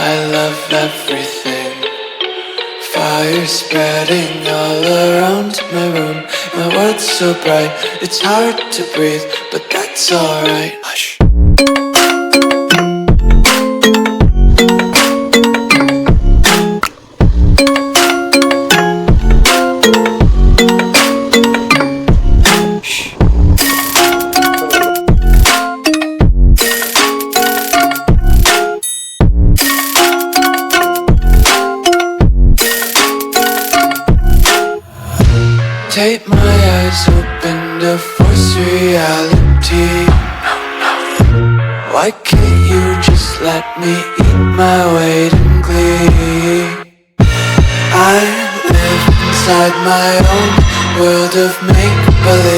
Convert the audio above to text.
I love everything. Fire spreading all around my room. My world's so bright, it's hard to breathe, but that's alright. Hush. Take my eyes open to force reality. Why can't you just let me eat my weight in glee? I live inside my own world of make-believe.